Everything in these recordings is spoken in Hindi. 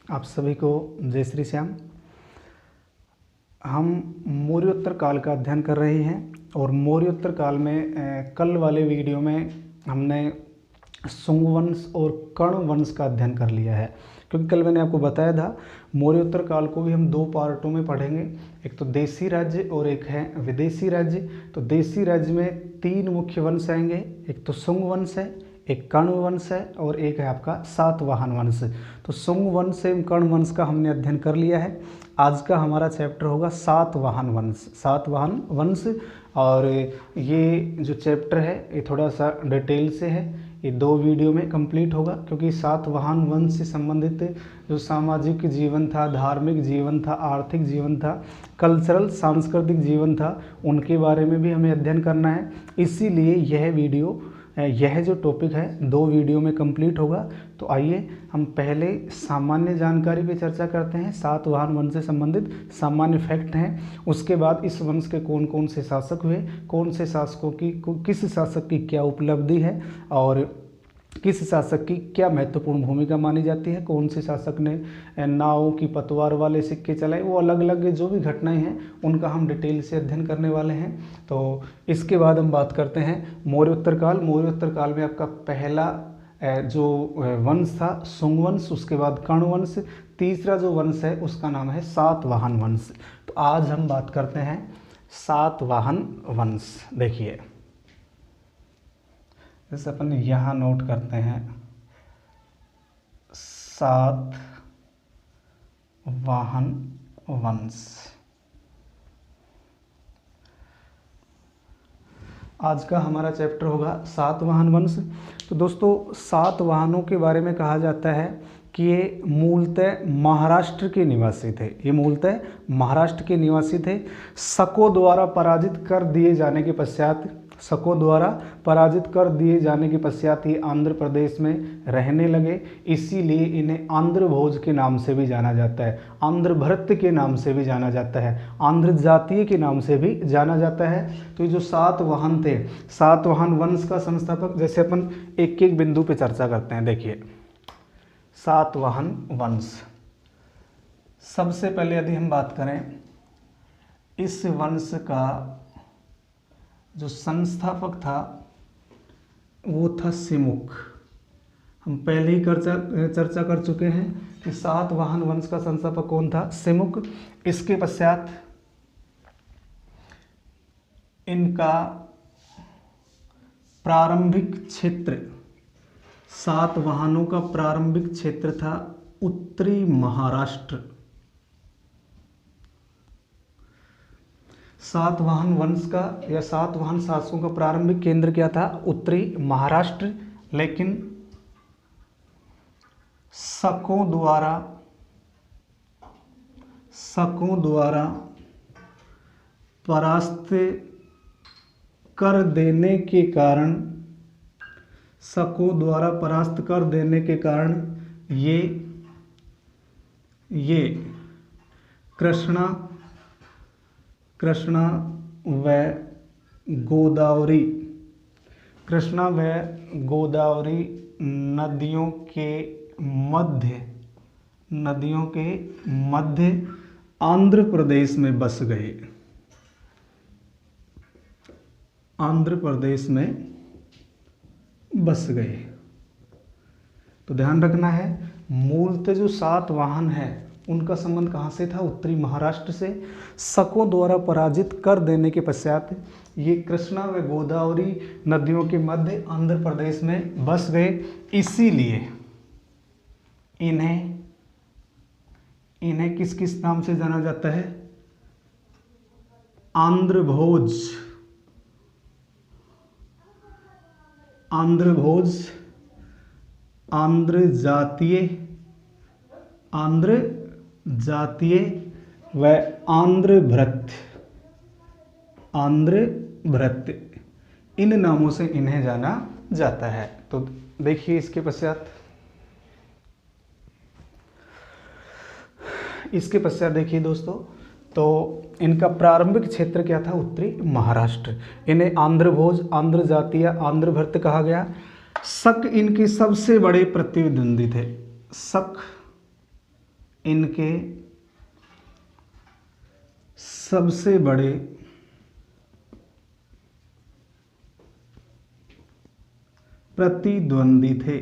आप सभी को जय श्री श्याम। हम मौर्योत्तर काल का अध्ययन कर रहे हैं और मौर्योत्तर काल में कल वाले वीडियो में हमने शुंग वंश और कर्ण वंश का अध्ययन कर लिया है। क्योंकि कल मैंने आपको बताया था मौर्योत्तर काल को भी हम दो पार्टों में पढ़ेंगे, एक तो देशी राज्य और एक है विदेशी राज्य। तो देशी राज्य में तीन मुख्य वंश आएंगे, एक तो शुंग वंश है, एक कर्ण वंश है और एक है आपका सातवाहन वंश। तो शुंग वंश एवं कर्ण वंश का हमने अध्ययन कर लिया है। आज का हमारा चैप्टर होगा सातवाहन वंश। सातवाहन वंश और ये जो चैप्टर है ये थोड़ा सा डिटेल से है, ये दो वीडियो में कंप्लीट होगा। क्योंकि सातवाहन वंश से संबंधित जो सामाजिक जीवन था, धार्मिक जीवन था, आर्थिक जीवन था, कल्चरल सांस्कृतिक जीवन था, उनके बारे में भी हमें अध्ययन करना है। इसीलिए यह वीडियो, यह जो टॉपिक है दो वीडियो में कंप्लीट होगा। तो आइए हम पहले सामान्य जानकारी पे चर्चा करते हैं। सातवाहन वंश से संबंधित सामान्य फैक्ट हैं। उसके बाद इस वंश के कौन कौन से शासक हुए, कौन से शासकों की किस शासक की क्या उपलब्धि है और किस शासक की क्या महत्वपूर्ण भूमिका मानी जाती है, कौन से शासक ने नाव की पतवार वाले सिक्के चलाए, वो अलग अलग जो भी घटनाएं हैं उनका हम डिटेल से अध्ययन करने वाले हैं। तो इसके बाद हम बात करते हैं मौर्योत्तर काल। मौर्योत्तर काल में आपका पहला जो वंश था शुंग वंश, उसके बाद कर्ण वंश, तीसरा जो वंश है उसका नाम है सातवाहन वंश। तो आज हम बात करते हैं सातवाहन वंश। देखिए जैसे अपन यहाँ नोट करते हैं सातवाहन वंश। आज का हमारा चैप्टर होगा सातवाहन वंश। तो दोस्तों सातवाहनों के बारे में कहा जाता है कि ये मूलतः महाराष्ट्र के निवासी थे। ये मूलतः महाराष्ट्र के निवासी थे। शकों द्वारा पराजित कर दिए जाने के पश्चात ये आंध्र प्रदेश में रहने लगे। इसीलिए इन्हें आंध्र भोज के नाम से भी जाना जाता है, आंध्र भृत्य के नाम से भी जाना जाता है, आंध्र जातीय के नाम से भी जाना जाता है। तो ये जो सातवाहन थे, सातवाहन वंश का संस्थापक, जैसे अपन एक एक बिंदु पे चर्चा करते हैं। देखिए सातवाहन वंश, सबसे पहले यदि हम बात करें इस वंश का जो संस्थापक था वो था सिमुक। हम पहले ही चर्चा कर चुके हैं कि सातवाहन वंश का संस्थापक कौन था, सिमुक। इसके पश्चात इनका प्रारंभिक क्षेत्र, सातवाहनों का प्रारंभिक क्षेत्र था उत्तरी महाराष्ट्र। सातवाहन वंश का या सातवाहन शासकों का प्रारंभिक केंद्र क्या था, उत्तरी महाराष्ट्र। लेकिन शकों द्वारा परास्त कर देने के कारण ये कृष्णा व गोदावरी नदियों के मध्य आंध्र प्रदेश में बस गए। तो ध्यान रखना है, मूलतः जो सातवाहन है उनका संबंध कहाँ से था, उत्तरी महाराष्ट्र से। शकों द्वारा पराजित कर देने के पश्चात ये कृष्णा व गोदावरी नदियों के मध्य आंध्र प्रदेश में बस गए। इसीलिए इन्हें किस किस नाम से जाना जाता है, आंध्र भोज, आंध्र जातीय व आंध्र भृत्य, इन नामों से इन्हें जाना जाता है। तो देखिए इसके पश्चात देखिए दोस्तों, तो इनका प्रारंभिक क्षेत्र क्या था, उत्तरी महाराष्ट्र। इन्हें आंध्र भोज, आंध्र जातीय, आंध्र भृत्य कहा गया। शक इनके सबसे बड़े प्रतिद्वंदी थे। शक इनके सबसे बड़े प्रतिद्वंदी थे।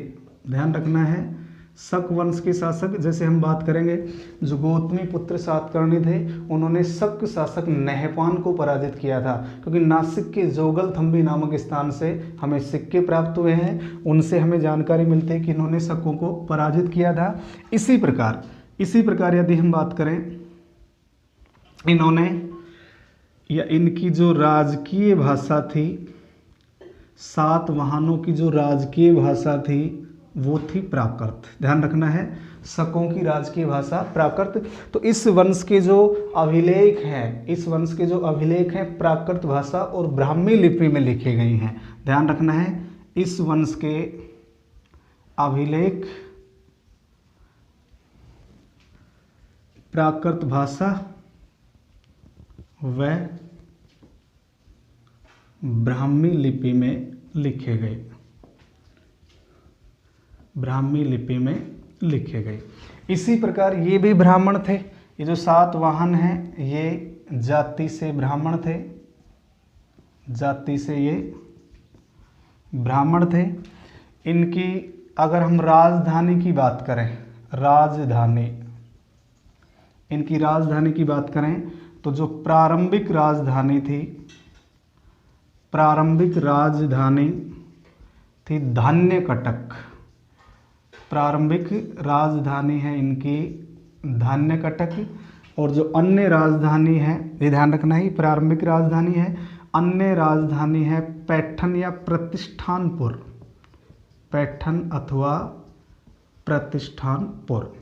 ध्यान रखना है, शक वंश के शासक, जैसे हम बात करेंगे, जो गौतमी पुत्र सातकर्णी थे, उन्होंने शक शासक नहपान को पराजित किया था। क्योंकि नासिक के जोगलथंबी नामक स्थान से हमें सिक्के प्राप्त हुए हैं, उनसे हमें जानकारी मिलती है कि इन्होंने शकों को पराजित किया था। इसी प्रकार यदि हम बात करें, इन्होंने या इनकी जो राजकीय भाषा थी, सातवाहनों की जो राजकीय भाषा थी वो थी प्राकृत। ध्यान रखना है, शकों की राजकीय भाषा प्राकृत। तो इस वंश के जो अभिलेख हैं प्राकृत भाषा और ब्राह्मी लिपि में लिखे गए हैं। ध्यान रखना है, इस वंश के अभिलेख प्राकृत भाषा व ब्राह्मी लिपि में लिखे गए। इसी प्रकार ये भी ब्राह्मण थे। ये जो सातवाहन हैं ये जाति से ब्राह्मण थे, इनकी अगर हम राजधानी की बात करें, इनकी राजधानी की बात करें तो जो प्रारंभिक राजधानी थी धान्यकटक। प्रारंभिक राजधानी है इनकी धान्यकटक। और जो अन्य राजधानी है, ये ध्यान रखना ही, प्रारंभिक राजधानी है, अन्य राजधानी है पैठन या प्रतिष्ठानपुर, पैठन अथवा प्रतिष्ठानपुर।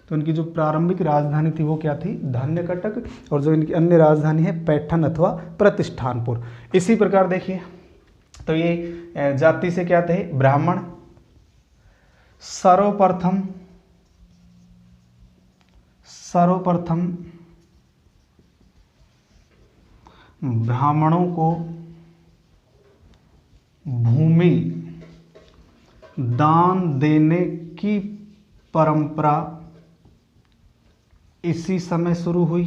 तो इनकी जो प्रारंभिक राजधानी थी वो क्या थी, धान्यकटक, और जो इनकी अन्य राजधानी है पैठन अथवा प्रतिष्ठानपुर। इसी प्रकार देखिए, तो ये जाति से क्या थे, ब्राह्मण। सर्वप्रथम ब्राह्मणों को भूमि दान देने की परंपरा इसी समय शुरू हुई।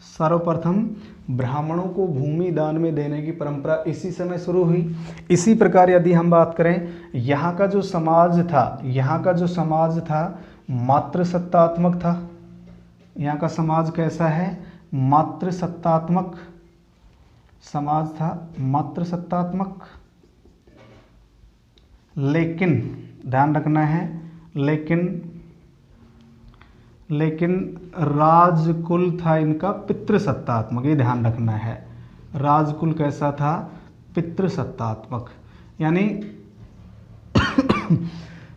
सर्वप्रथम ब्राह्मणों को भूमि दान में देने की परंपरा इसी समय शुरू हुई। इसी प्रकार यदि हम बात करें, यहाँ का जो समाज था मातृसत्तात्मक था। यहाँ का समाज कैसा है, मातृसत्तात्मक समाज था, मातृसत्तात्मक। लेकिन ध्यान रखना है, लेकिन राजकुल था इनका पितृसत्तात्मक। ये ध्यान रखना है, राजकुल कैसा था, पितृसत्तात्मक। यानी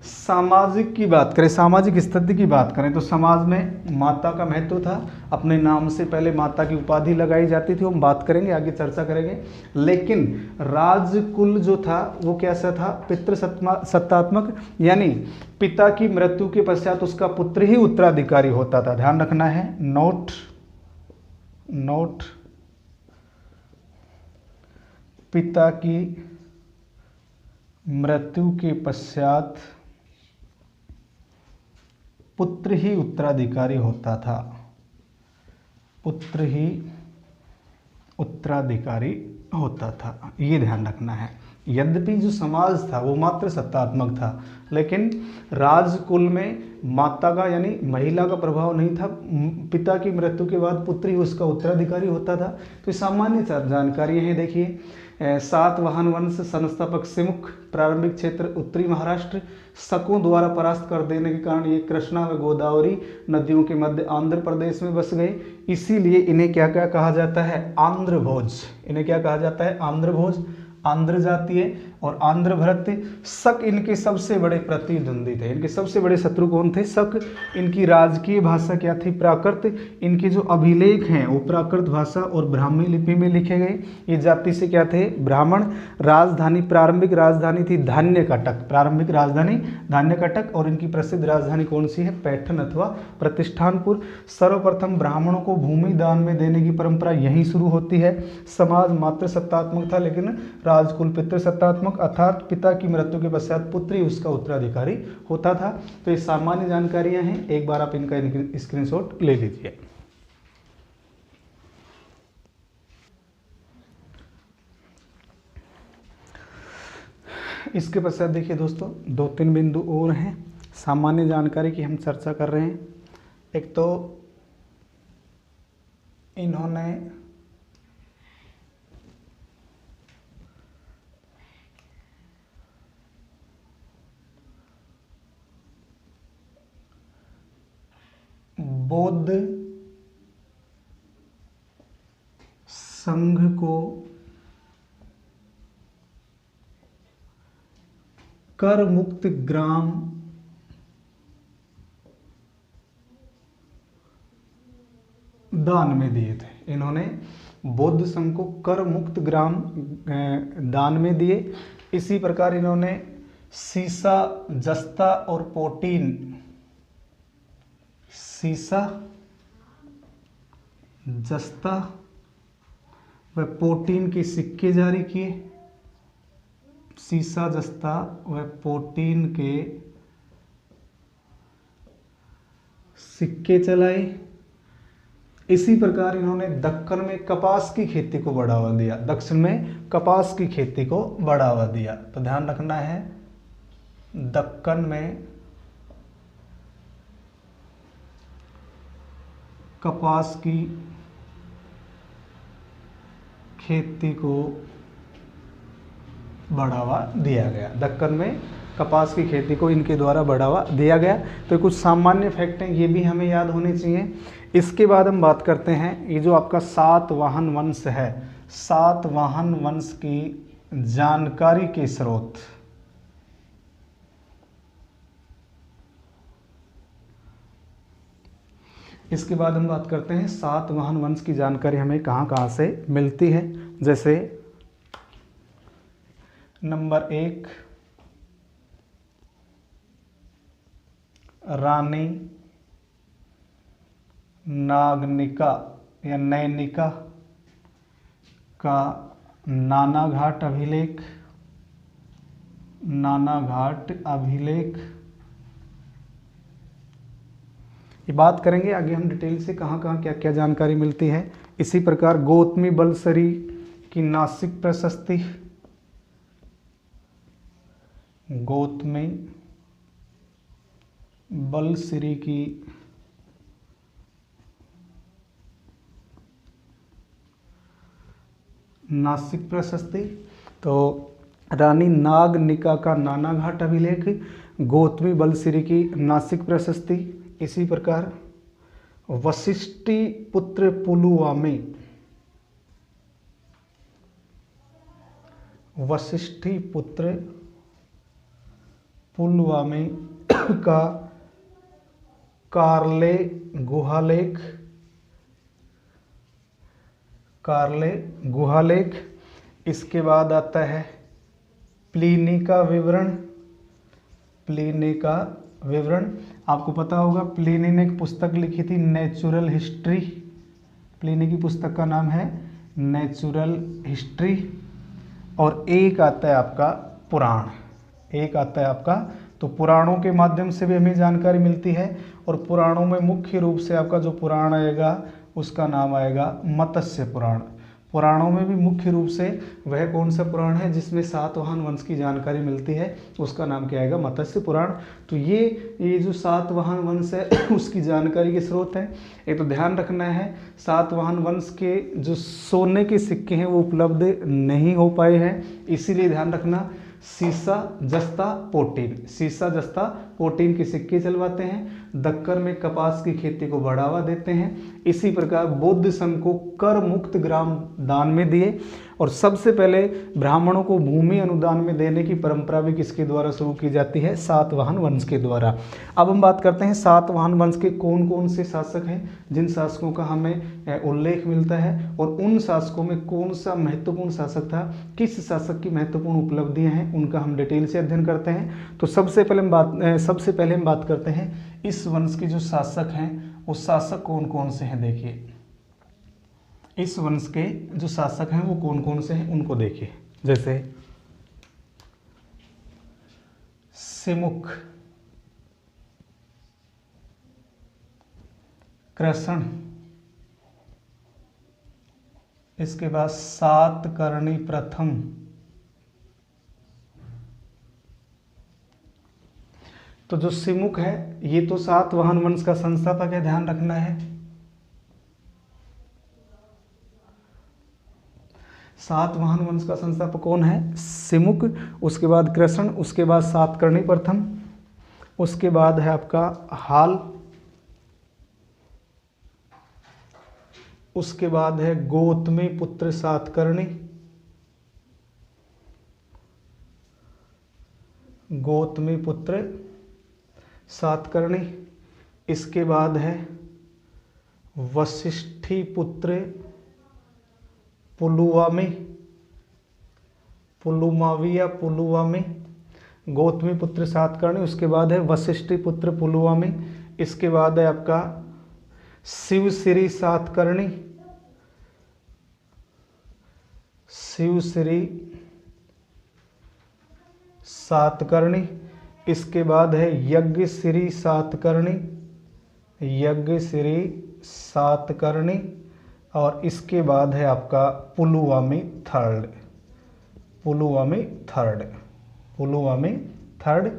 सामाजिक की बात करें, सामाजिक स्थिति की बात करें तो समाज में माता का महत्व था। अपने नाम से पहले माता की उपाधि लगाई जाती थी, हम बात करेंगे, आगे चर्चा करेंगे। लेकिन राजकुल जो था वो कैसा था, पितृसत्तात्मक। यानी पिता की मृत्यु के पश्चात उसका पुत्र ही उत्तराधिकारी होता था। ध्यान रखना है, नोट पिता की मृत्यु के पश्चात पुत्र ही उत्तराधिकारी होता था, ये ध्यान रखना है। यद्यपि जो समाज था वो मात्र सत्तात्मक था, लेकिन राजकुल में माता का यानी महिला का प्रभाव नहीं था। पिता की मृत्यु के बाद पुत्र ही उसका उत्तराधिकारी होता था। तो सामान्य जानकारी है। देखिए, सातवाहन वंश संस्थापक सिमुख, प्रारंभिक क्षेत्र उत्तरी महाराष्ट्र, शकों द्वारा परास्त कर देने के कारण ये कृष्णा व गोदावरी नदियों के मध्य आंध्र प्रदेश में बस गए। इसीलिए इन्हें क्या क्या कहा जाता है, आंध्रभोज। इन्हें क्या कहा जाता है, आंध्रभोज। आंध्र जातीय और आंध्र भृत्य शक इनके सबसे बड़े प्रतिद्वंदी थे। इनके सबसे बड़े शत्रु कौन थे, शक। इनकी राजकीय भाषा क्या थी, प्राकृत। इनके जो अभिलेख हैं वो प्राकृत भाषा और ब्राह्मी लिपि में लिखे गए। ये जाति से क्या थे, ब्राह्मण। राजधानी, प्रारंभिक राजधानी थी धान्यकटक, प्रारंभिक राजधानी धान्यकटक। और इनकी प्रसिद्ध राजधानी कौन सी है, पैठन अथवा प्रतिष्ठानपुर। सर्वप्रथम ब्राह्मणों को भूमि दान में देने की परंपरा यहीं शुरू होती है। समाज मात्र सत्तात्मक था, लेकिन राजकुल पितृसत्तात्मक। पूर्वात्मक अर्थात पिता की मृत्यु के पश्चात पुत्र ही उसका उत्तराधिकारी होता था। तो ये सामान्य जानकारियां हैं, एक बार आप इनका स्क्रीनशॉट ले लीजिए। इसके पश्चात देखिए दोस्तों, 2-3 बिंदु और हैं सामान्य जानकारी की हम चर्चा कर रहे हैं। एक तो इन्होंने बौद्ध संघ को कर मुक्त ग्राम दान में दिए थे। इन्होंने बौद्ध संघ को कर मुक्त ग्राम दान में दिए। इसी प्रकार इन्होंने सीसा, जस्ता और पोटीन, सीसा, जस्ता व पोटीन के सिक्के जारी किए। सीसा, जस्ता व पोटीन के सिक्के चलाए। इसी प्रकार इन्होंने दक्कन में कपास की खेती को बढ़ावा दिया, दक्षिण में कपास की खेती को बढ़ावा दिया। तो ध्यान रखना है, दक्कन में कपास की खेती को बढ़ावा दिया गया, दक्कन में कपास की खेती को इनके द्वारा बढ़ावा दिया गया। तो कुछ सामान्य फैक्ट हैं, ये भी हमें याद होने चाहिए। इसके बाद हम बात करते हैं, ये जो आपका सातवाहन वंश है, सातवाहन वंश की जानकारी के स्रोत। इसके बाद हम बात करते हैं सातवाहन वंश की जानकारी हमें कहाँ कहाँ से मिलती है। जैसे नंबर 1, रानी नागनिका या नैनिका का नानाघाट अभिलेख, नानाघाट अभिलेख। ये बात करेंगे आगे हम डिटेल से कहाँ कहाँ क्या क्या जानकारी मिलती है। इसी प्रकार गौतमी बलसरी की नासिक प्रशस्ति, गौतमी बलसरी की नासिक प्रशस्ति। तो रानी नागनिका का नानाघाट अभिलेख, गौतमी बलसरी की नासिक प्रशस्ति। इसी प्रकार वशिष्ठी पुत्र पुलुवामी, वशिष्ठी पुत्र पुलुवामी का कार्ले गुहालेख, कार्ले गुहालेख। इसके बाद आता है प्लिनी का विवरण, प्लिनी का विवरण। आपको पता होगा प्लिनी ने एक पुस्तक लिखी थी नेचुरल हिस्ट्री, प्लिनी की पुस्तक का नाम है नेचुरल हिस्ट्री। और एक आता है आपका पुराण, एक आता है आपका, तो पुराणों के माध्यम से भी हमें जानकारी मिलती है। और पुराणों में मुख्य रूप से आपका जो पुराण आएगा उसका नाम आएगा मत्स्य पुराण। पुराणों में भी मुख्य रूप से वह कौन सा पुराण है जिसमें सातवाहन वंश की जानकारी मिलती है, उसका नाम क्या आएगा, मत्स्य पुराण। तो ये जो सातवाहन वंश है उसकी जानकारी के स्रोत हैं। एक तो ध्यान रखना है, सातवाहन वंश के जो सोने के सिक्के हैं वो उपलब्ध नहीं हो पाए हैं, इसीलिए ध्यान रखना सीसा, जस्ता, पोटीन, सीसा, जस्ता, पोटीन के सिक्के चलवाते हैं, दक्कन में कपास की खेती को बढ़ावा देते हैं। इसी प्रकार बौद्ध संघ को कर मुक्त ग्राम दान में दिए। और सबसे पहले ब्राह्मणों को भूमि अनुदान में देने की परंपरा भी किसके द्वारा शुरू की जाती है, सातवाहन वंश के द्वारा। अब हम बात करते हैं सातवाहन वंश के कौन कौन से शासक हैं, जिन शासकों का हमें उल्लेख मिलता है, और उन शासकों में कौन सा महत्वपूर्ण शासक था, किस शासक की महत्वपूर्ण उपलब्धियां हैं, उनका हम डिटेल से अध्ययन करते हैं। तो सबसे पहले हम बात करते हैं इस वंश के जो शासक हैं वो शासक कौन कौन से हैं। देखिए इस वंश के जो शासक हैं वो कौन कौन से हैं उनको देखिए। जैसे सिमुक, कृष्ण, इसके बाद सातकर्णी प्रथम, तो जो सिमुक है ये तो सातवाहन वंश का संस्थापक है, ध्यान रखना है। सातवाहन वंश का संस्थापक कौन है? सिमुक, उसके बाद कृष्ण, उसके बाद सातकर्णी प्रथम, उसके बाद है आपका हाल, उसके बाद है गौतमी पुत्र सातकर्णी, गौतमी पुत्र सातकर्णी, इसके बाद है वशिष्ठी पुत्र पुलुवामी, पुलुमावी या पुलुवामी, गौतमी पुत्र सातकर्णी, उसके बाद है वशिष्ठी पुत्र पुलुवामी, इसके बाद है आपका शिवश्री सातकर्णी, शिवश्री सातकर्णी, इसके बाद है यज्ञश्री सातकर्णी, यज्ञश्री सातकर्णी, और इसके बाद है आपका पुलुवामी थर्ड, पुलुवामी थर्ड, पुलुवामी थर्ड।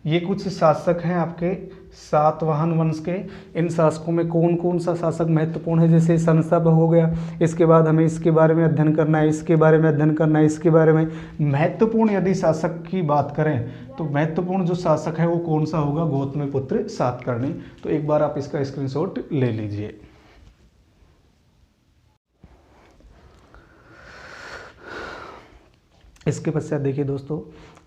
ये कुछ शासक हैं आपके सातवाहन वंश के। इन शासकों में कौन कौन सा शासक महत्वपूर्ण है? जैसे संस्थापक हो गया, इसके बाद हमें इसके बारे में अध्ययन करना है, इसके बारे में अध्ययन करना है, इसके बारे में। महत्वपूर्ण यदि शासक की बात करें तो महत्वपूर्ण जो शासक है वो कौन सा होगा? गौतमी पुत्र सातकर्णी। तो एक बार आप इसका स्क्रीनशॉट ले लीजिए। इसके पश्चात देखिए दोस्तों,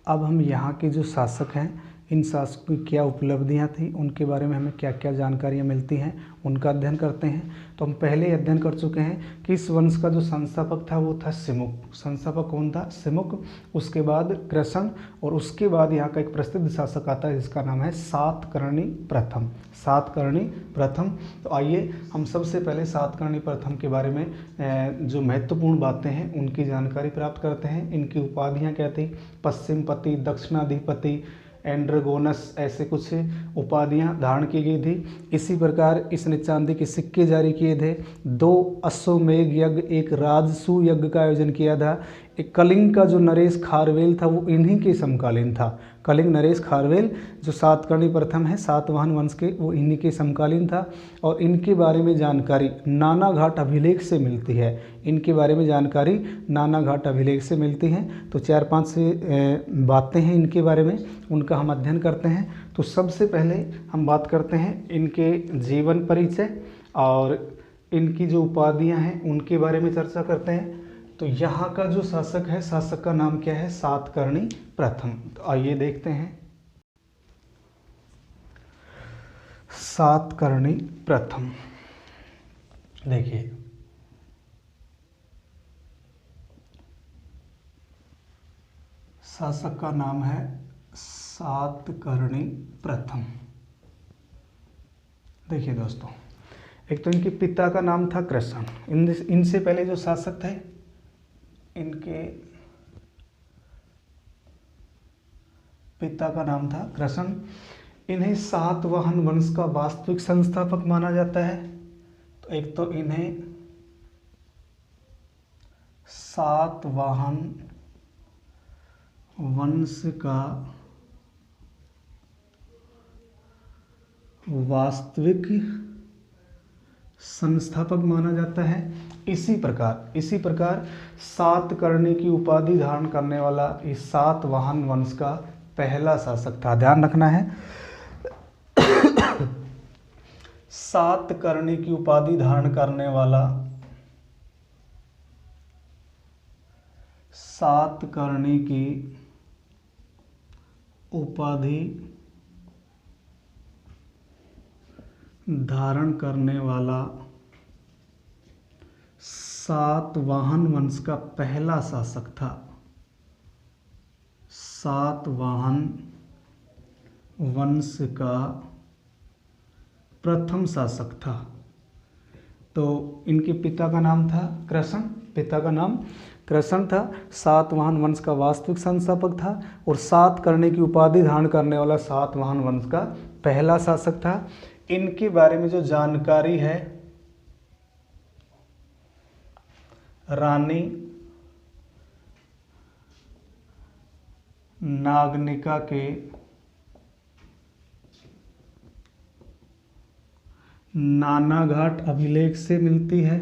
अब हम यहाँ के जो शासक हैं, इन शासकों की क्या उपलब्धियाँ थी, उनके बारे में हमें क्या क्या जानकारियाँ मिलती हैं, उनका अध्ययन करते हैं। तो हम पहले ही अध्ययन कर चुके हैं कि इस वंश का जो संस्थापक था वो था सिमुक। संस्थापक कौन था? सिमुक। उसके बाद कृष्ण, और उसके बाद यहाँ का एक प्रसिद्ध शासक आता है जिसका नाम है सातकर्णी प्रथम, सातकर्णी प्रथम। तो आइए हम सबसे पहले सातकर्णी प्रथम के बारे में जो महत्वपूर्ण बातें हैं उनकी जानकारी प्राप्त करते हैं। इनकी उपाधियाँ क्या थी? पश्चिमपति, दक्षिणाधिपति, एंड्रोगोनस, ऐसे कुछ उपाधियां धारण की गई थी। इसी प्रकार इसने चांदी के सिक्के जारी किए थे। 2 अश्वमेघ यज्ञ, एक राजसू यज्ञ का आयोजन किया था। एक कलिंग का जो नरेश खारवेल था वो इन्हीं के समकालीन था। कलिंग नरेश खारवेल जो सातकर्णी प्रथम है सातवाहन वंश के, वो इन्हीं के समकालीन था। और इनके बारे में जानकारी नानाघाट अभिलेख से मिलती है। इनके बारे में जानकारी नानाघाट अभिलेख से मिलती हैं। तो 4-5 बातें हैं इनके बारे में, उनका हम अध्ययन करते हैं। तो सबसे पहले हम बात करते हैं इनके जीवन परिचय और इनकी जो उपाधियां हैं उनके बारे में चर्चा करते हैं। तो यहाँ का जो शासक है, शासक का नाम क्या है? सातकर्णी प्रथम। तो आइए देखते हैं सातकर्णी प्रथम। देखिए, शासक का नाम है सातकर्णी प्रथम। देखिए दोस्तों, एक तो इनके पिता का नाम था कृष्ण। इनसे पहले जो शासक थे, इनके पिता का नाम था कृष्ण। इन्हें सातवाहन वंश का वास्तविक संस्थापक माना जाता है। तो एक तो इन्हें सातवाहन वंश का वास्तविक संस्थापक माना जाता है। इसी प्रकार सातकर्णी की उपाधि धारण करने वाला इस सातवाहन वंश का पहला शासक था। ध्यान रखना है, सातकर्णी की उपाधि धारण करने वाला सातकर्णी की उपाधि धारण करने वाला सातवाहन वंश का पहला शासक था। सातवाहन वंश का प्रथम शासक था। तो इनके पिता का नाम था कृष्ण, पिता का नाम कृष्ण था, सातवाहन वंश का वास्तविक संस्थापक था और 7 करने की उपाधि धारण करने वाला सातवाहन वंश का पहला शासक था। इनके बारे में जो जानकारी है, रानी नागनिका के नानाघाट अभिलेख से मिलती है।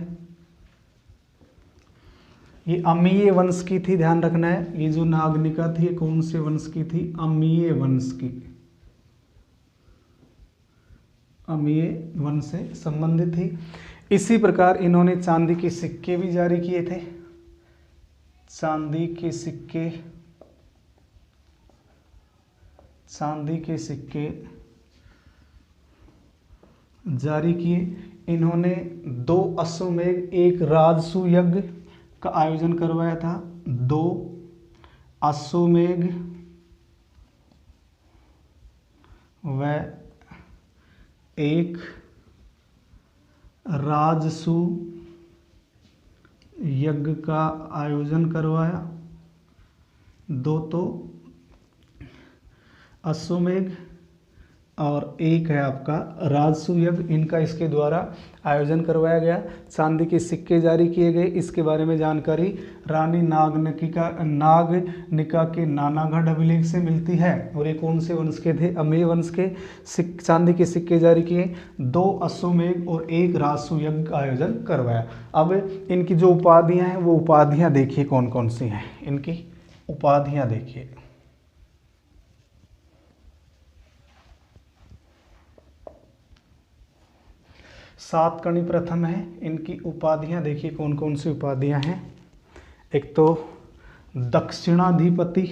ये अमीय वंश की थी, ध्यान रखना है। ये जो नागनिका थी ये कौन से वंश की थी? अमीय वंश की, अमीय वंश से संबंधित थी। इसी प्रकार इन्होंने चांदी के सिक्के भी जारी किए थे। चांदी के सिक्के जारी किए। इन्होंने 2 अश्वमेध 1 राजसू यज्ञ का आयोजन करवाया था। 2 अश्वमेध व 1 राजसू यज्ञ का आयोजन करवाया। 2 तो अश्वमेध और 1 है आपका राजसू यज्ञ, इनका इसके द्वारा आयोजन करवाया गया। चांदी के सिक्के जारी किए गए। इसके बारे में जानकारी रानी नागनिका के नानाघाट अभिलेख से मिलती है। और ये कौन से वंश के थे? अमेय वंश के। चांदी के सिक्के जारी किए, 2 अश्वमेध और 1 राजसू यज्ञ का आयोजन करवाया। अब इनकी जो उपाधियां हैं वो उपाधियां देखिए कौन कौन सी हैं। इनकी उपाधियां देखिए। सातकर्णी प्रथम है। इनकी उपाधियां देखिए कौन कौन सी उपाधियां हैं। एक तो दक्षिणाधिपति,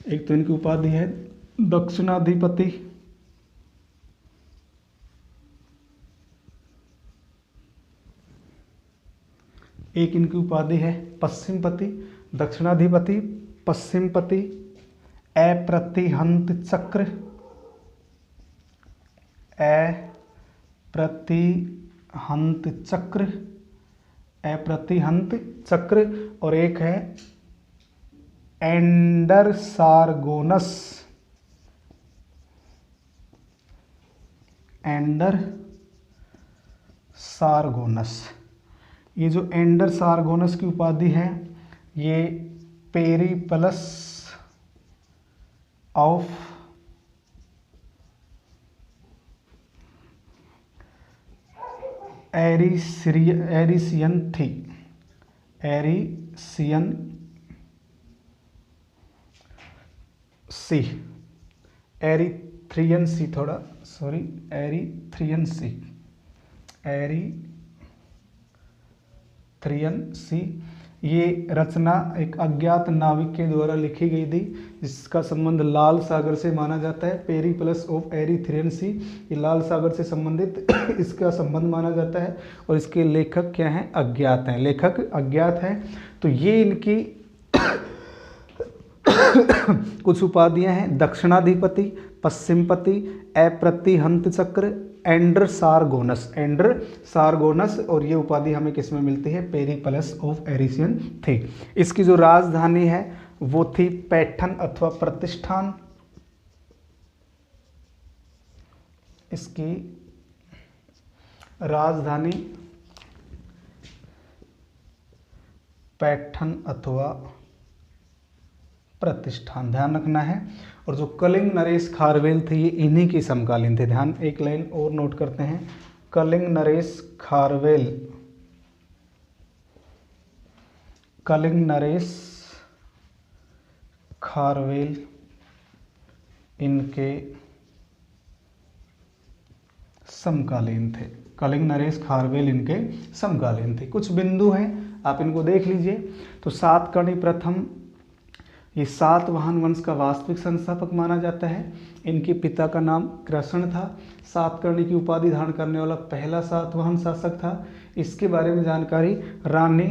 एक तो इनकी उपाधि है दक्षिणाधिपति। एक इनकी उपाधि है पश्चिमपति। दक्षिणाधिपति, पश्चिमपति, अप्रतिहंत चक्र, अप्रतिहंत चक्र, अप्रतिहंत चक्र। और एक है एंडर सारगोनस, एंडर सारगोनस। ये जो एंडर सारगोनस की उपाधि है ये पेरिप्लस ऑफ एरिसियन थी। एरिसियन सी, एरिथ्रियन सी, थोड़ा सॉरी, एरिथ्रियन सी, एरिथ्रियन सी। ये रचना एक अज्ञात नाविक के द्वारा लिखी गई थी जिसका संबंध लाल सागर से माना जाता है। पेरिप्लस ऑफ एरिथ्रियन सी, ये लाल सागर से संबंधित इसका संबंध माना जाता है। और इसके लेखक क्या हैं? अज्ञात हैं। लेखक अज्ञात हैं। तो ये इनकी कुछ उपाधियां हैं। दक्षिणाधिपति, पश्चिमपति, अप्रतिहंत चक्र, एंडर सारगोनस, एंडर सारगोनस। और ये उपाधि हमें किस में मिलती है? पेरिप्लस ऑफ एरिसियन थी। इसकी जो राजधानी है वो थी पैठन अथवा प्रतिष्ठान। इसकी राजधानी पैठन अथवा प्रतिष्ठान, ध्यान रखना है। और जो कलिंग नरेश खारवेल थे ये इन्हीं की समकालीन थे। ध्यान, एक लाइन और नोट करते हैं। कलिंग नरेश खारवेल, कलिंग नरेश खारवेल इनके समकालीन थे। कलिंग नरेश खारवेल इनके समकालीन थे। कुछ बिंदु हैं, आप इनको देख लीजिए। तो सातकर्णी प्रथम ये सातवाहन वंश का वास्तविक संस्थापक माना जाता है। इनके पिता का नाम कृष्ण था। सातकर्णी की उपाधि धारण करने वाला पहला सातवाहन शासक था। इसके बारे में जानकारी रानी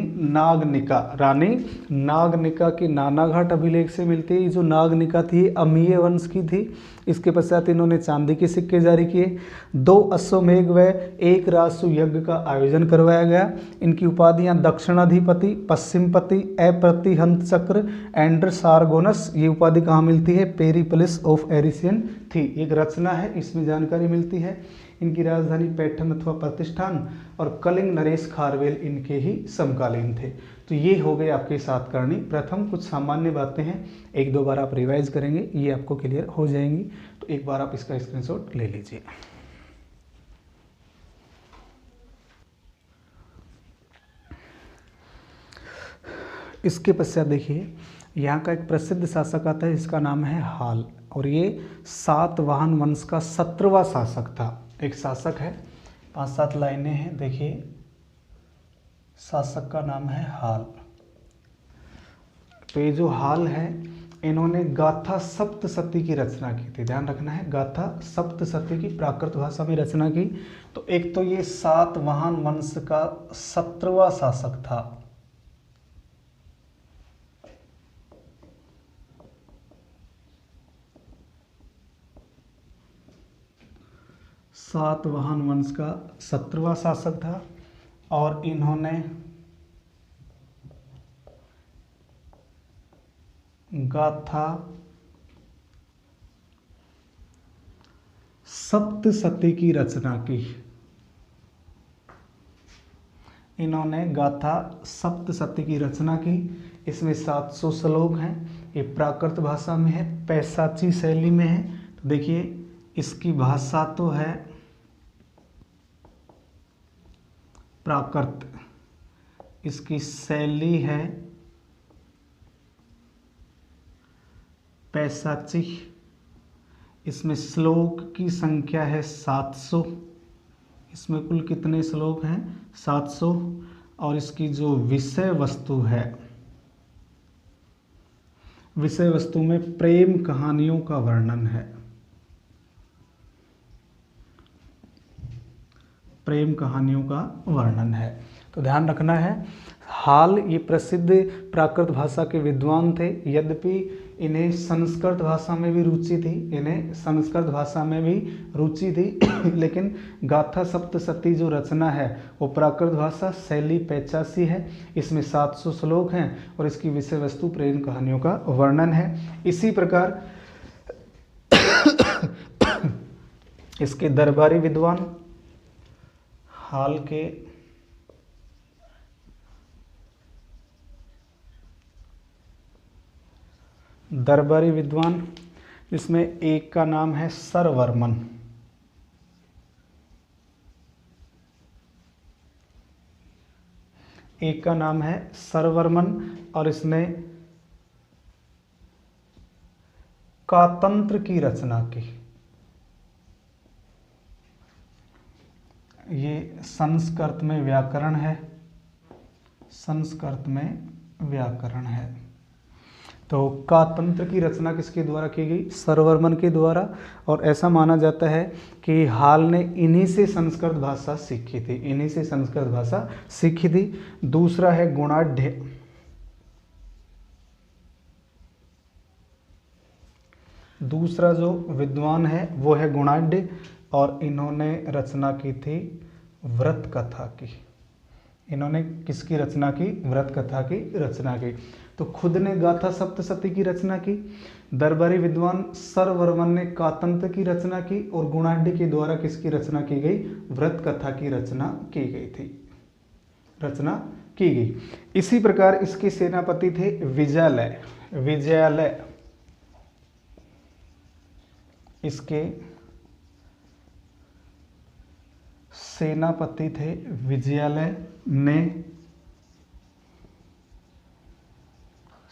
नागनिका की नानाघाट अभिलेख से मिलती है। ये जो नागनिका थी अमीय वंश की थी। इसके पश्चात इन्होंने चांदी के सिक्के जारी किए। 2 अश्वमेध व 1 राजसु यज्ञ का आयोजन करवाया गया। इनकी उपाधियां दक्षिणाधिपति, पश्चिमपति, अप्रतिहंत चक्र, एंडर सारगोनस। ये उपाधि कहाँ मिलती है? पेरिप्लस ऑफ एरिसियन थी, एक रचना है, इसमें जानकारी मिलती है। इनकी राजधानी पैठण अथवा प्रतिष्ठान और कलिंग नरेश खारवेल इनके ही समकालीन थे। तो ये हो गए आपके सातकर्णी प्रथम। कुछ सामान्य बातें हैं, 1-2 बार आप रिवाइज करेंगे, ये आपको क्लियर हो जाएंगी। तो एक बार आप इसका स्क्रीनशॉट ले लीजिए। इसके पश्चात देखिए, यहाँ का एक प्रसिद्ध शासक आता है, इसका नाम है हाल, और ये सातवाहन वंश का 17वां शासक था। एक शासक है, 5-7 लाइनें हैं, देखिए शासक का नाम है हाल। तो ये जो हाल है, इन्होंने गाथा सप्तशती की रचना की थी। ध्यान रखना है, गाथा सप्तशती की प्राकृत भाषा में रचना की। तो एक तो ये सातवाहन वंश का 17वां शासक था। सातवाहन वंश का 17वां शासक था, और इन्होंने गाथा सप्तशती की रचना की। इन्होंने गाथा सप्तशती की रचना की। इसमें 700 श्लोक हैं। ये प्राकृत भाषा में है, पैशाची शैली में है। तो देखिए, इसकी भाषा तो है प्राकृत, इसकी शैली है पैशाची। इसमें श्लोक की संख्या है 700। इसमें कुल कितने श्लोक हैं? 700। और इसकी जो विषय वस्तु है, विषय वस्तु में प्रेम कहानियों का वर्णन है। प्रेम कहानियों का वर्णन है। तो ध्यान रखना है, हाल ये प्रसिद्ध प्राकृत भाषा के विद्वान थे। यद्यपि इन्हें संस्कृत भाषा में भी रुचि थी, लेकिन गाथा सप्तशती जो रचना है वो प्राकृत भाषा, शैली पैचासी है। इसमें 700 श्लोक हैं और इसकी विषय वस्तु प्रेम कहानियों का वर्णन है। इसी प्रकार इसके दरबारी विद्वान, हाल के दरबारी विद्वान, जिसमें एक का नाम है सरवर्मन। एक का नाम है सरवर्मन, और इसने कातंत्र की रचना की। ये संस्कृत में व्याकरण है, संस्कृत में व्याकरण है। तो कातंत्र की रचना किसके द्वारा की गई? सरवर्मन के द्वारा। और ऐसा माना जाता है कि हाल ने इन्हीं से संस्कृत भाषा सीखी थी। दूसरा है गुणाढ़। दूसरा जो विद्वान है वो है गुणाढ़, और इन्होंने रचना की थी व्रत कथा की। इन्होंने किसकी रचना की? व्रत कथा की रचना की। तो खुद ने गाथा सप्तशती की रचना की, दरबारी विद्वान सरवर्मन ने कातंत्र की रचना की, और गुणाढ़ के द्वारा किसकी रचना की गई? व्रत कथा की रचना की गई थी, रचना की गई। इसी प्रकार इसके सेनापति थे विजयालय। इसके सेनापति थे विजयालय ने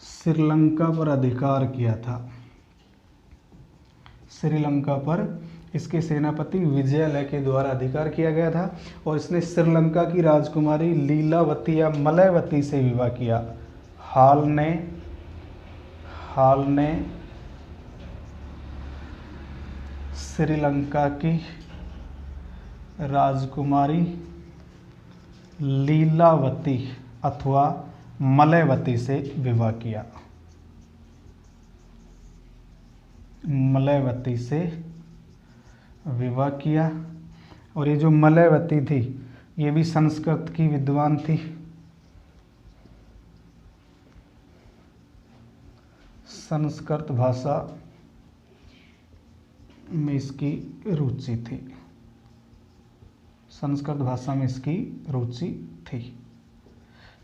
श्रीलंका पर अधिकार किया था। श्रीलंका पर इसके सेनापति विजयालय के द्वारा अधिकार किया गया था, और इसने श्रीलंका की राजकुमारी लीलावती या मलयवती से विवाह किया। हाल ने श्रीलंका की राजकुमारी लीलावती अथवा मलयवती से विवाह किया। मलयवती से विवाह किया। और ये जो मलयवती थी ये भी संस्कृत की विद्वान थी। संस्कृत भाषा में इसकी रुचि थी। संस्कृत भाषा में इसकी रुचि थी।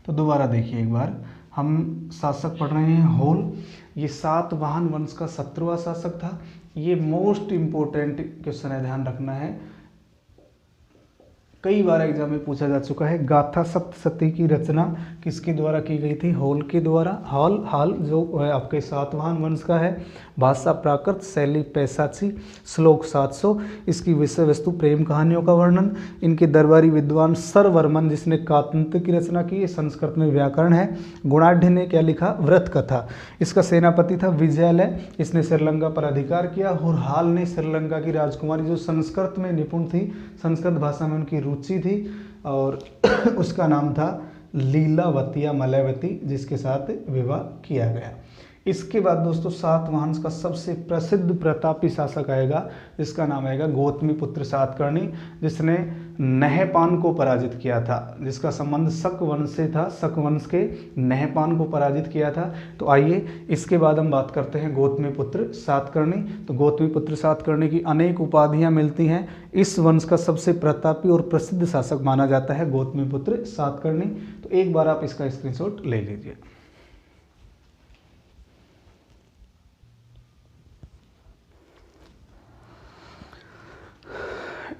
तो दोबारा देखिए एक बार, हम शासक पढ़ रहे हैं होल। ये सातवाहन वंश का 17वां शासक था। ये मोस्ट इम्पोर्टेंट क्वेश्चन है, ध्यान रखना है, कई बार एग्जाम में पूछा जा चुका है। गाथा सप्तशती की रचना किसके द्वारा की गई थी? होल के द्वारा। हाल जो आपके सातवाहन वंश का है। भाषा प्राकृत, शैली पैशाची, श्लोक 700। इसकी विषय वस्तु प्रेम कहानियों का वर्णन। इनके दरबारी विद्वान सरवर्मन जिसने कातंत्र की रचना की, संस्कृत में व्याकरण है। गुणाढ़ ने क्या लिखा? व्रत कथा। इसका सेनापति था विजयालय, इसने श्रीलंका पर अधिकार किया। और हाल ने श्रीलंका की राजकुमारी जो संस्कृत में निपुण थी, संस्कृत भाषा में उनकी रुचि थी, और उसका नाम था लीलावती या मलयवती, जिसके साथ विवाह किया गया। इसके बाद दोस्तों सातवाहन का सबसे प्रसिद्ध प्रतापी शासक आएगा, जिसका नाम आएगा गौतमीपुत्र सातकर्णी, जिसने नहपान को पराजित किया था, जिसका संबंध शक वंश से था। शक वंश के नहपान को पराजित किया था। तो आइए इसके बाद हम बात करते हैं गौतमीपुत्र सातकर्णी। तो गौतमीपुत्र सातकर्णी की अनेक उपाधियां मिलती हैं। इस वंश का सबसे प्रतापी और प्रसिद्ध शासक माना जाता है गौतमीपुत्र सातकर्णी। तो एक बार आप इसका स्क्रीनशॉट ले लीजिए।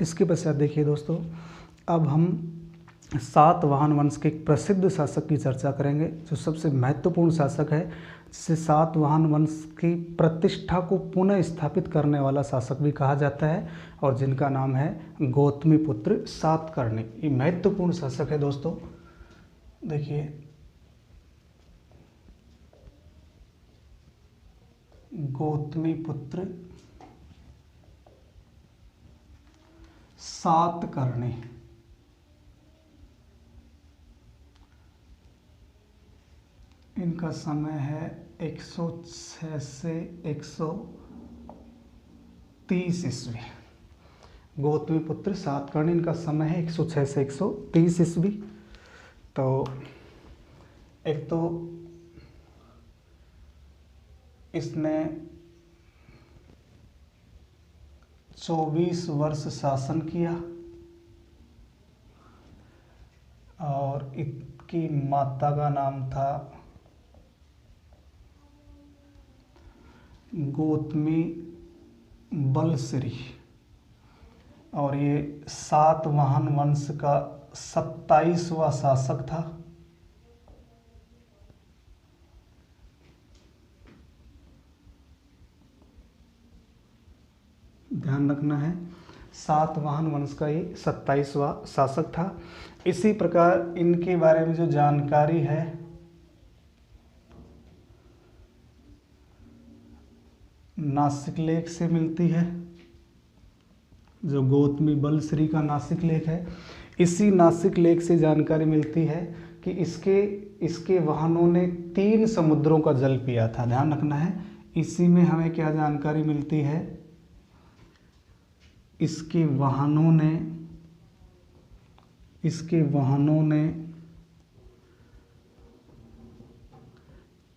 इसके पश्चात देखिए दोस्तों, अब हम सातवाहन वंश के एक प्रसिद्ध शासक की चर्चा करेंगे, जो सबसे महत्वपूर्ण शासक है, जिसे सातवाहन वंश की प्रतिष्ठा को पुनः स्थापित करने वाला शासक भी कहा जाता है, और जिनका नाम है गौतमीपुत्र सातकर्णी। ये महत्वपूर्ण शासक है दोस्तों। देखिए गौतमीपुत्र सातकर्णी, इनका समय है 106 से 130 ईस्वी। गौतमीपुत्र सातकर्णी, इनका समय है 106 से 130 ईस्वी। तो एक तो इसने 24 वर्ष शासन किया, और इनकी माता का नाम था गौतमी बलश्री, और ये सातवाहन वंश का 27वां शासक था। ध्यान रखना है, सातवाहन वंश का ये 27वां शासक था। इसी प्रकार इनके बारे में जो जानकारी है नासिक लेख से मिलती है, जो गौतमी बलश्री का नासिक लेख है। इसी नासिक लेख से जानकारी मिलती है कि इसके वाहनों ने 3 समुद्रों का जल पिया था। ध्यान रखना है, इसी में हमें क्या जानकारी मिलती है, इसके वाहनों ने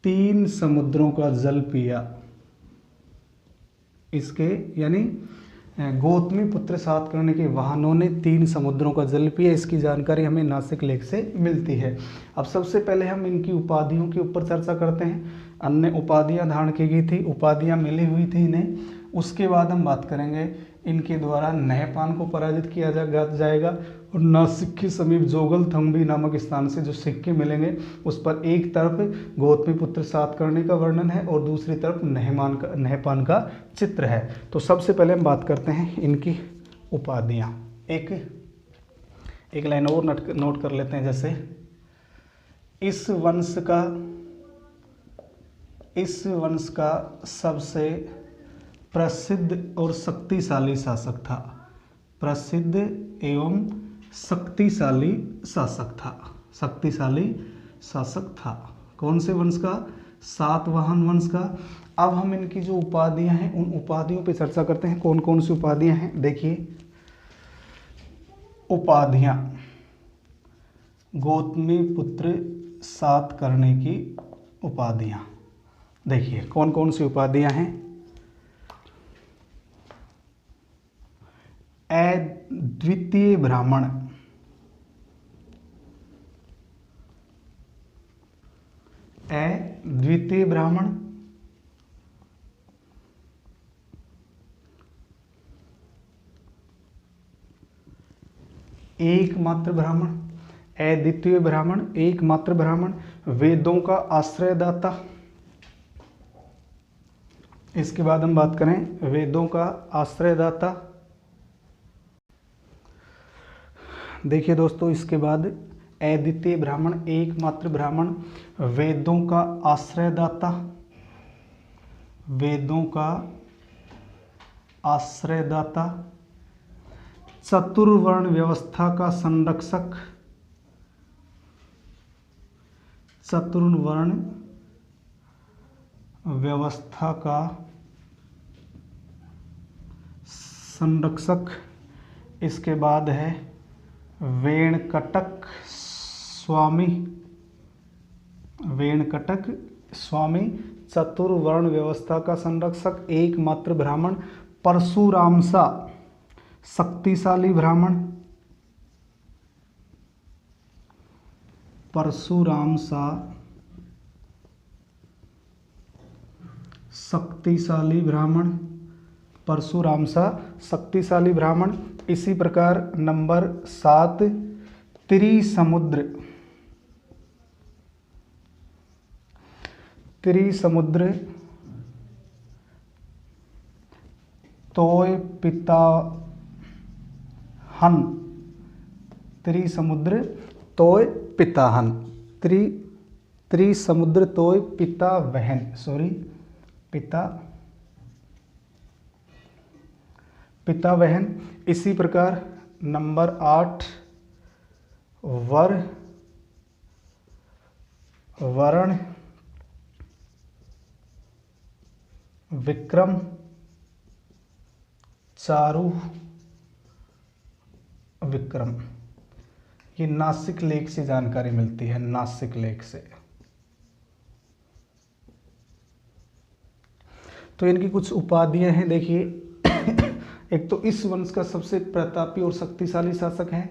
3 समुद्रों का जल पिया। इसके यानी गौतमीपुत्र सातकर्णी के वाहनों ने 3 समुद्रों का जल पिया। इसकी जानकारी हमें नासिक लेख से मिलती है। अब सबसे पहले हम इनकी उपाधियों के ऊपर चर्चा करते हैं। अन्य उपाधियां धारण की गई थी, उपाधियां मिली हुई थी इन्हें। उसके बाद हम बात करेंगे इनके द्वारा नहपान को पराजित किया जाएगा, और नासिक के समीप जोगल थंबी नामक स्थान से जो सिक्के मिलेंगे उस पर एक तरफ गौतमीपुत्र सातकर्णी का वर्णन है और दूसरी तरफ नहपान का चित्र है। तो सबसे पहले हम बात करते हैं इनकी उपाधियां। एक लाइन और नोट कर लेते हैं, जैसे इस वंश का सबसे प्रसिद्ध और शक्तिशाली शासक था। प्रसिद्ध एवं शक्तिशाली शासक था। शक्तिशाली शासक था। कौन से वंश का? सातवाहन वंश का। अब हम इनकी जो उपाधियां हैं उन उपाधियों पे चर्चा करते हैं। कौन कौन सी उपाधियां हैं देखिए। उपाधियां, गौतमी पुत्र सातकर्णी की उपाधियां देखिए कौन कौन सी उपाधियां हैं। अद्वितीय ब्राह्मण, अद्वितीय ब्राह्मण, एकमात्र ब्राह्मण, अद्वितीय ब्राह्मण, एकमात्र ब्राह्मण, वेदों का आश्रयदाता। इसके बाद हम बात करें वेदों का आश्रयदाता। देखिए दोस्तों, इसके बाद अद्वितीय ब्राह्मण, एकमात्र ब्राह्मण, वेदों का आश्रयदाता, वेदों का आश्रयदाता, चतुर्वर्ण व्यवस्था का संरक्षक, चतुर्वर्ण व्यवस्था का संरक्षक। इसके बाद है वेणकटक स्वामी, वेणकटक स्वामी, चतुर्वर्ण व्यवस्था का संरक्षक, एकमात्र ब्राह्मण, परशुराम सा शक्तिशाली ब्राह्मण, परशुराम सा शक्तिशाली ब्राह्मण, परशुराम सा शक्तिशाली ब्राह्मण। इसी प्रकार नंबर 7 त्रिसमुद्र, त्रिसमुद्र तोय पिताहन, त्रिसमुद्र तोय पिताहन, त्रिसमुद्र तोय पितावहन, पितावहन। इसी प्रकार नंबर 8 वर्ण विक्रम चारु विक्रम। ये नासिक लेख से जानकारी मिलती है, नासिक लेख से। तो इनकी कुछ उपाधियां हैं देखिए। एक तो इस वंश का सबसे प्रतापी और शक्तिशाली शासक है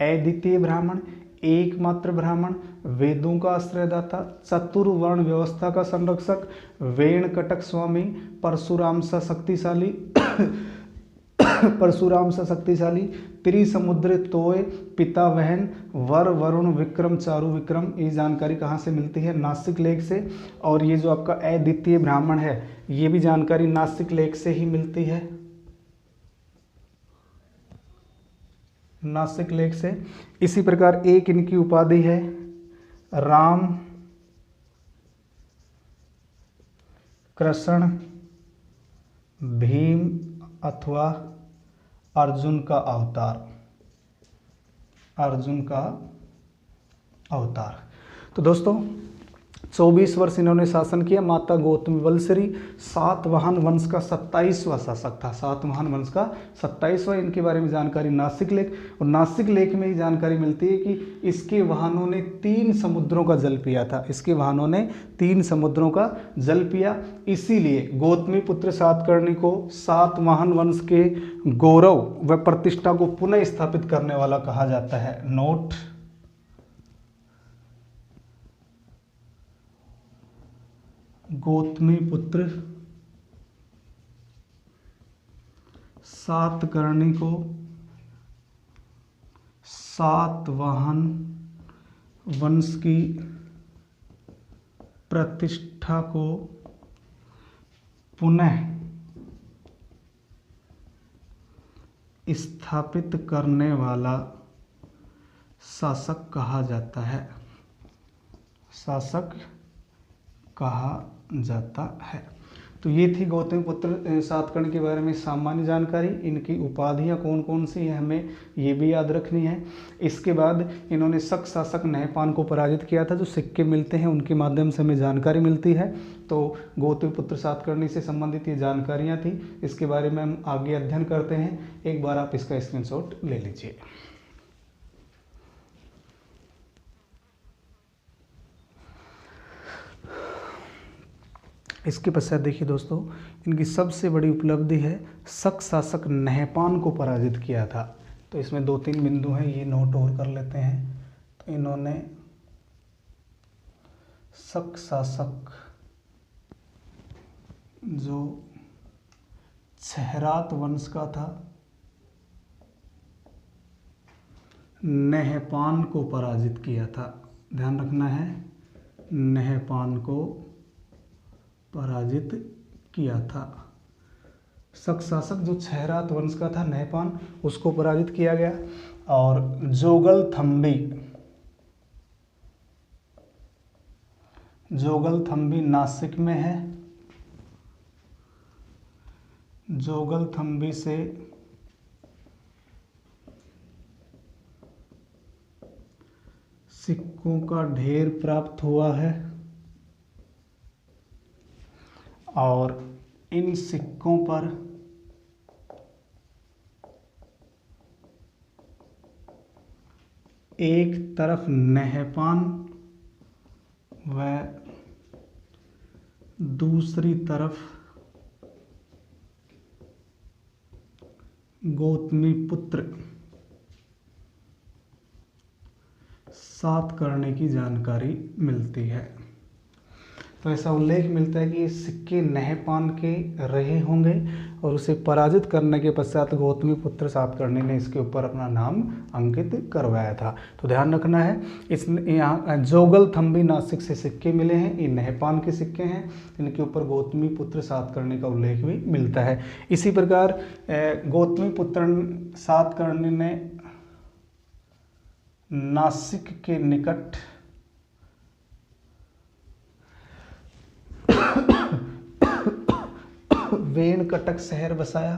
अद्वितीय ब्राह्मण, एकमात्र ब्राह्मण, वेदों का आश्रयदाता, चतुर्वर्ण व्यवस्था का संरक्षक, वेणकटक स्वामी, परशुराम सा शक्तिशाली परशुराम सा शक्तिशाली, त्रिसमुद्र तोय पितावहन, वरुण विक्रम चारु विक्रम। ये जानकारी कहाँ से मिलती है? नासिक लेख से। और ये जो आपका अद्वितीय ब्राह्मण है ये भी जानकारी नासिक लेख से ही मिलती है, नासिक लेख से। इसी प्रकार एक इनकी उपाधि है राम कृष्ण भीम अथवा अर्जुन का अवतार, अर्जुन का अवतार। तो दोस्तों 24 वर्ष इन्होंने शासन किया। माता गौतमी वल्लरी सातवाहन वंश का 27वां शासक था, सातवाहन वंश का 27वां। इनके बारे में जानकारी नासिक लेख, और नासिक लेख में ही जानकारी मिलती है कि इसके वाहनों ने 3 समुद्रों का जल पिया था, इसके वाहनों ने 3 समुद्रों का जल पिया। इसीलिए गौतमी पुत्र सातकर्णी को सातवाहन वंश के गौरव व प्रतिष्ठा को पुनः स्थापित करने वाला कहा जाता है। नोट, गौतमी पुत्र सातकर्णी को सातवाहन वंश की प्रतिष्ठा को पुनः स्थापित करने वाला शासक कहा जाता है, शासक कहा जाता है। तो ये थी गौतमीपुत्र सातकर्णी के बारे में सामान्य जानकारी। इनकी उपाधियां कौन कौन सी हैं हमें ये भी याद रखनी है। इसके बाद इन्होंने शक शासक नहपान को पराजित किया था। जो सिक्के मिलते हैं उनके माध्यम से हमें जानकारी मिलती है। तो गौतमीपुत्र सातकर्णी से संबंधित ये जानकारियाँ थी, इसके बारे में हम आगे अध्ययन करते हैं। एक बार आप इसका स्क्रीनशॉट ले लीजिए। इसके पश्चात देखिए दोस्तों, इनकी सबसे बड़ी उपलब्धि है शक शासक नहपान को पराजित किया था। तो इसमें 2-3 बिंदु हैं, ये नोट और कर लेते हैं। तो इन्होंने शक शासक जो छहरात वंश का था नहपान को पराजित किया था। ध्यान रखना है, नहपान को पराजित किया था। शक शासक जो छहरात वंश का था नहपान, उसको पराजित किया गया। और जोगलथम्बी नासिक में है। जोगलथम्बी से सिक्कों का ढेर प्राप्त हुआ है और इन सिक्कों पर एक तरफ नहपान व दूसरी तरफ गौतमीपुत्र सातकर्णी की जानकारी मिलती है। तो ऐसा उल्लेख मिलता है कि ये सिक्के नहपान के रहे होंगे और उसे पराजित करने के पश्चात गौतमीपुत्र सातकर्णी ने इसके ऊपर अपना नाम अंकित करवाया था। तो ध्यान रखना है, इस यहाँ जोगलथम्बी नासिक से सिक्के मिले हैं, ये नहपान के सिक्के हैं, इनके ऊपर गौतमीपुत्र सातकर्णी का उल्लेख भी मिलता है। इसी प्रकार गौतमीपुत्र सातकर्णी ने नासिक के निकट वेणकटक शहर बसाया।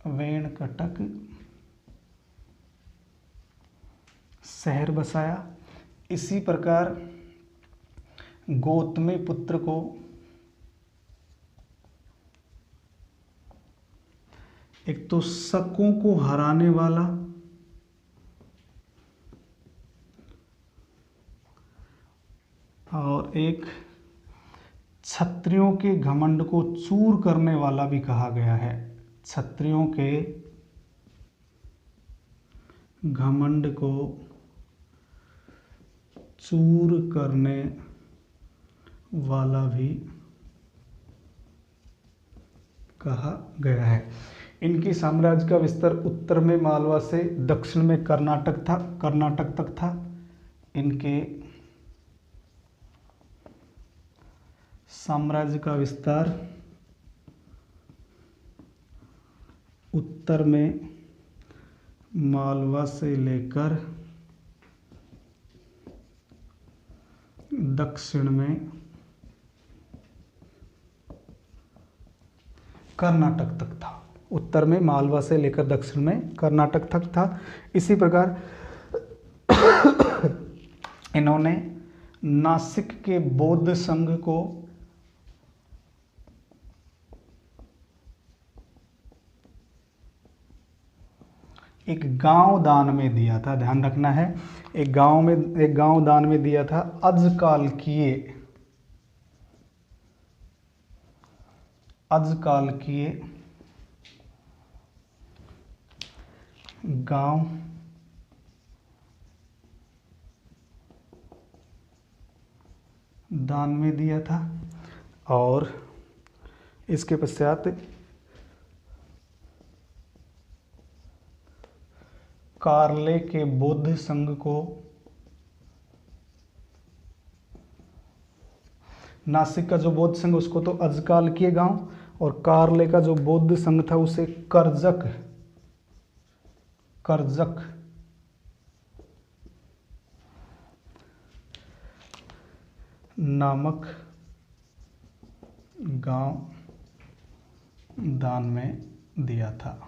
वेणकटक शहर बसाया। इसी प्रकार गौतमीपुत्र को एक तो शकों को हराने वाला और एक क्षत्रियों के घमंड को चूर करने वाला भी कहा गया है। क्षत्रियों के घमंड को चूर करने वाला भी कहा गया है। इनकी साम्राज्य का विस्तार उत्तर में मालवा से दक्षिण में कर्नाटक तक था। इनके साम्राज्य का विस्तार उत्तर में मालवा से लेकर दक्षिण में कर्नाटक तक था। उत्तर में मालवा से लेकर दक्षिण में कर्नाटक तक था। इसी प्रकार इन्होंने नासिक के बौद्ध संघ को एक गांव दान में दिया था। ध्यान रखना है, एक गांव दान में दिया था। अजकाल किए गांव दान में दिया था। और इसके पश्चात कार्ले के बौद्ध संघ को नासिक का जो बौद्ध संघ उसको तो अजकाल किए गांव, और कार्ले का जो बौद्ध संघ था उसे करजक नामक गांव दान में दिया था।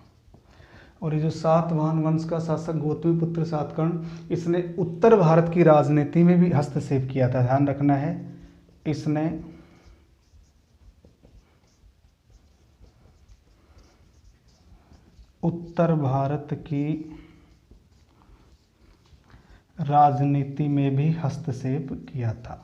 और ये जो सातवाहन वंश का शासक गौतमीपुत्र सातकर्ण, इसने उत्तर भारत की राजनीति में भी हस्तक्षेप किया था। ध्यान रखना है, इसने उत्तर भारत की राजनीति में भी हस्तक्षेप किया था,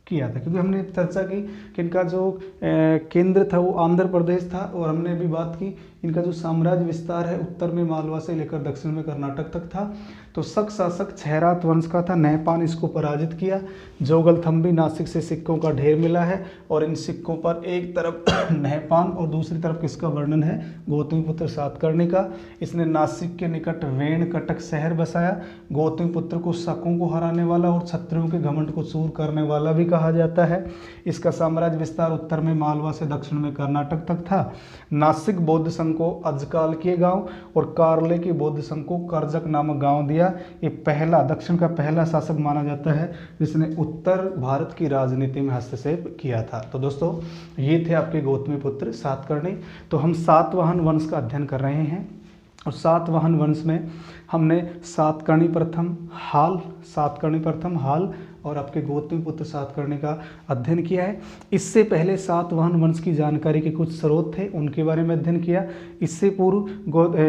क्योंकि हमने चर्चा की कि इनका जो केंद्र था वो आंध्र प्रदेश था, और हमने भी बात की इनका जो साम्राज्य विस्तार है उत्तर में मालवा से लेकर दक्षिण में कर्नाटक तक था। तो शक शासक छैरात वंश का था। नहपान इसको पराजित किया। जोगलथम्बी नासिक से सिक्कों का ढेर मिला है, और इन सिक्कों पर एक तरफ नहपान और दूसरी तरफ किसका वर्णन है, गौतमीपुत्र सातकर्णी का। इसने नासिक के निकट वेणकटक शहर बसाया। गौतमीपुत्र को शकों को हराने वाला और क्षत्रियों के घमंड को चूर करने वाला भी कहा जाता है। इसका साम्राज्य विस्तार उत्तर में मालवा से दक्षिण में कर्नाटक तक था। नासिक बौद्ध संघ को अजकाल के गांव और कारले के बौद्ध संघ को करजक नामक गांव दिया। ये पहला दक्षिण का पहला शासक माना जाता है जिसने उत्तर भारत की राजनीति में हस्तक्षेप किया था। तो दोस्तों ये थे आपके गौतमीपुत्र सातकर्णी। तो हम सातवाहन वंश का अध्ययन कर रहे हैं, और सातवाहन वंश में हमने सातकर्णी प्रथम हाल और आपके गौतमीपुत्र सातकर्णी का अध्ययन किया है। इससे पहले सातवाहन वंश की जानकारी के कुछ स्रोत थे, उनके बारे में अध्ययन किया। इससे पूर्व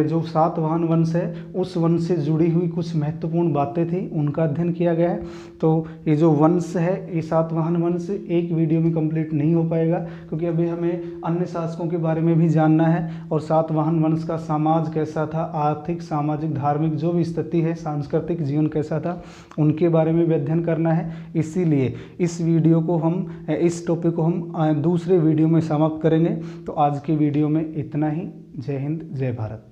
जो सातवाहन वंश है उस वंश से जुड़ी हुई कुछ महत्वपूर्ण बातें थी, उनका अध्ययन किया गया है। तो ये जो वंश है, ये सातवाहन वंश एक वीडियो में कंप्लीट नहीं हो पाएगा, क्योंकि अभी हमें अन्य शासकों के बारे में भी जानना है, और सातवाहन वंश का समाज कैसा था, आर्थिक, सामाजिक, धार्मिक जो भी स्थिति है, सांस्कृतिक जीवन कैसा था, उनके बारे में भी अध्ययन करना है। इसीलिए इस टॉपिक को हम दूसरे वीडियो में समाप्त करेंगे। तो आज की वीडियो में इतना ही। जय हिंद, जय भारत।